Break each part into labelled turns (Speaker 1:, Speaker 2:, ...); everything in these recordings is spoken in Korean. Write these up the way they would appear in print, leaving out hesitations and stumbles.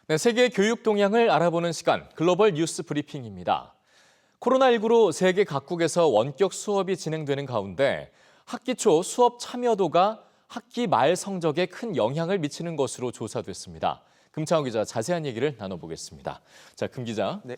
Speaker 1: 네, 세계 교육 동향을 알아보는 시간, 글로벌 뉴스 브리핑입니다. 코로나19로 세계 각국에서 원격 수업이 진행되는 가운데 학기 초 수업 참여도가 학기 말 성적에 큰 영향을 미치는 것으로 조사됐습니다. 금창호 기자 자세한 얘기를 나눠보겠습니다. 자, 금 기자,
Speaker 2: 네.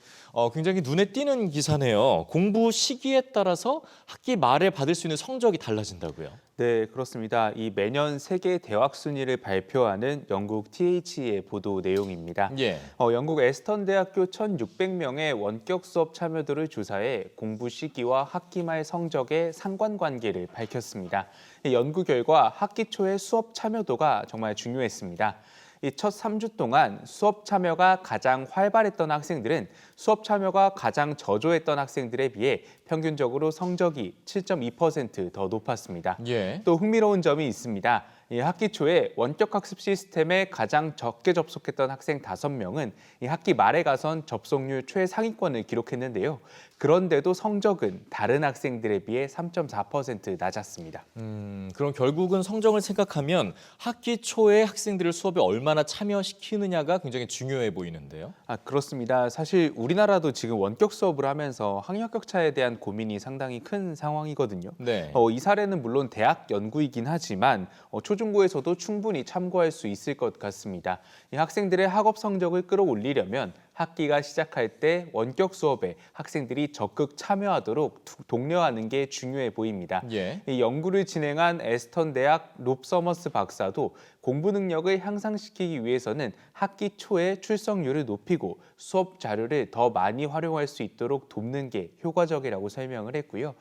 Speaker 1: 굉장히 눈에 띄는 기사네요. 공부 시기에 따라서 학기 말에 받을 수 있는 성적이 달라진다고요?
Speaker 2: 네, 그렇습니다. 이 매년 세계 대학 순위를 발표하는 영국 TH의 보도 내용입니다.
Speaker 1: 예.
Speaker 2: 영국 에스턴 대학교 1,600명의 원격 수업 참여도를 조사해 공부 시기와 학기 말 성적의 상관관계를 밝혔습니다. 이 연구 결과 학기 초의 수업 참여도가 정말 중요했습니다. 이 첫 3주 동안 수업 참여가 가장 활발했던 학생들은 수업 참여가 가장 저조했던 학생들에 비해 평균적으로 성적이 7.2% 더 높았습니다.
Speaker 1: 예.
Speaker 2: 또 흥미로운 점이 있습니다. 이 학기 초에 원격 학습 시스템에 가장 적게 접속했던 학생 5명은 이 학기 말에 가선 접속률 최상위권을 기록했는데요. 그런데도 성적은 다른 학생들에 비해 3.4% 낮았습니다.
Speaker 1: 그럼 결국은 성적을 생각하면 학기 초에 학생들을 수업에 얼마나 참여시키느냐가 굉장히 중요해 보이는데요.
Speaker 2: 그렇습니다. 사실 우리나라도 지금 원격 수업을 하면서 학력 격차에 대한 고민이 상당히 큰 상황이거든요.
Speaker 1: 네.
Speaker 2: 이 사례는 물론 대학 연구이긴 하지만 초중고에서도 충분히 참고할 수 있을 것 같습니다. 이 학생들의 학업 성적을 끌어올리려면 학기가 시작할 때 원격 수업에 학생들이 적극 참여하도록 독려하는 게 중요해 보입니다.
Speaker 1: 예.
Speaker 2: 이 연구를 진행한 에스턴 대학 롭 서머스 박사도 공부 능력을 향상시키기 위해서는 학기 초에 출석률을 높이고 수업 자료를 더 많이 활용할 수 있도록 돕는 게 효과적이라고 설명을 했고요.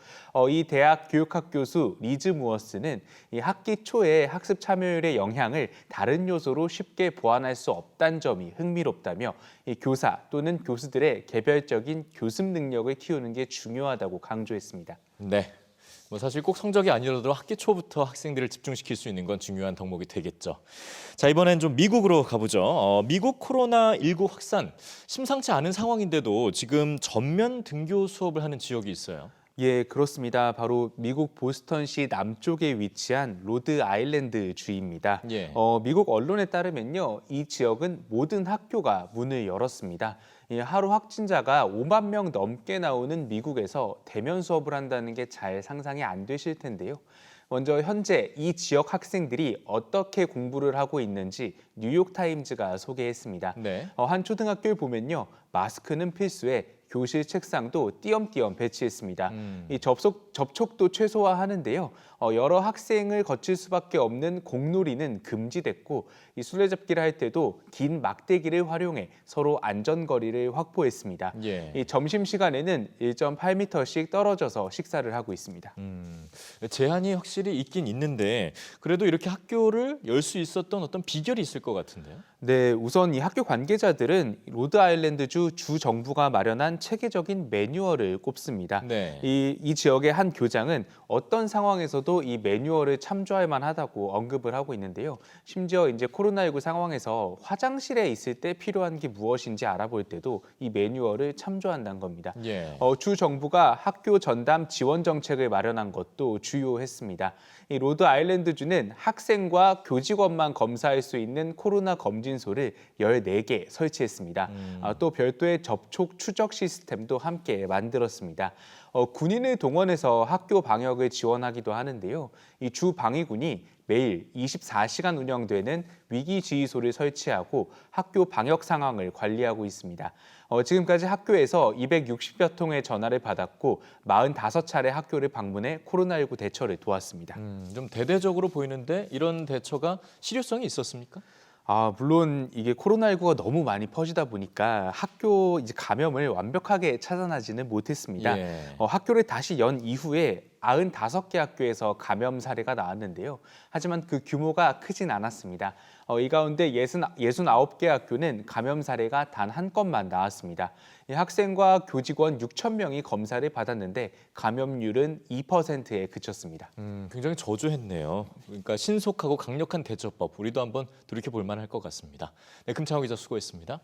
Speaker 2: 이 대학 교육학 교수 리즈 무어스는 이 학기 초에 학습 참여율의 영향을 다른 요소로 쉽게 보완할 수 없다는 점이 흥미롭다며 이 교사 또는 교수들의 개별적인 교습 능력을 키우는 게 중요하다고 강조했습니다.
Speaker 1: 네. 사실 꼭 성적이 아니라도 학기 초부터 학생들을 집중시킬 수 있는 건 중요한 덕목이 되겠죠. 자, 이번엔 좀 미국으로 가보죠. 미국 코로나19 확산 심상치 않은 상황인데도 지금 전면 등교 수업을 하는 지역이 있어요.
Speaker 2: 예, 그렇습니다. 바로 미국 보스턴시 남쪽에 위치한 로드 아일랜드 주입니다.
Speaker 1: 예.
Speaker 2: 미국 언론에 따르면요, 이 지역은 모든 학교가 문을 열었습니다. 하루 확진자가 5만 명 넘게 나오는 미국에서 대면 수업을 한다는 게 잘 상상이 안 되실 텐데요. 먼저 현재 이 지역 학생들이 어떻게 공부를 하고 있는지 뉴욕타임즈가 소개했습니다.
Speaker 1: 네.
Speaker 2: 한 초등학교를 보면요, 마스크는 필수에 교실 책상도 띄엄띄엄 배치했습니다. 이 접촉도 최소화하는데요. 여러 학생을 거칠 수밖에 없는 공놀이는 금지됐고 이 술래잡기를 할 때도 긴 막대기를 활용해 서로 안전거리를 확보했습니다.
Speaker 1: 예.
Speaker 2: 이 점심시간에는 1.8m씩 떨어져서 식사를 하고 있습니다.
Speaker 1: 제한이 확실히 있긴 있는데 그래도 이렇게 학교를 열 수 있었던 어떤 비결이 있을 것 같은데요.
Speaker 2: 네, 우선 이 학교 관계자들은 로드아일랜드주 주 정부가 마련한 체계적인 매뉴얼을 꼽습니다.
Speaker 1: 네.
Speaker 2: 이 지역의 한 교장은 어떤 상황에서도 이 매뉴얼을 참조할 만하다고 언급을 하고 있는데요. 심지어 이제 코로나19 상황에서 화장실에 있을 때 필요한 게 무엇인지 알아볼 때도 이 매뉴얼을 참조한다는 겁니다.
Speaker 1: 예.
Speaker 2: 주 정부가 학교 전담 지원 정책을 마련한 것도 주요했습니다. 이 로드아일랜드주는 학생과 교직원만 검사할 수 있는 코로나 검진소를 14개 설치했습니다. 또 별도의 접촉 추적 시스템도 함께 만들었습니다. 군인을 동원해서 학교 방역을 지원하기도 하는데요. 이 주 방위군이 매일 24시간 운영되는 위기지휘소를 설치하고 학교 방역 상황을 관리하고 있습니다. 지금까지 학교에서 260여 통의 전화를 받았고 45차례 학교를 방문해 코로나19 대처를 도왔습니다.
Speaker 1: 좀 대대적으로 보이는데 이런 대처가 실효성이 있었습니까?
Speaker 2: 물론 이게 코로나19가 너무 많이 퍼지다 보니까 학교 이제 감염을 완벽하게 차단하지는 못했습니다.
Speaker 1: 예.
Speaker 2: 학교를 다시 연 이후에 95개 학교에서 감염 사례가 나왔는데요. 하지만 그 규모가 크진 않았습니다. 이 가운데 69개 학교는 감염 사례가 단 한 건만 나왔습니다. 학생과 교직원 6천 명이 검사를 받았는데 감염률은 2%에 그쳤습니다.
Speaker 1: 굉장히 저조했네요. 그러니까 신속하고 강력한 대처법, 우리도 한번 돌이켜 볼 만할 것 같습니다. 네, 금창호 기자 수고했습니다.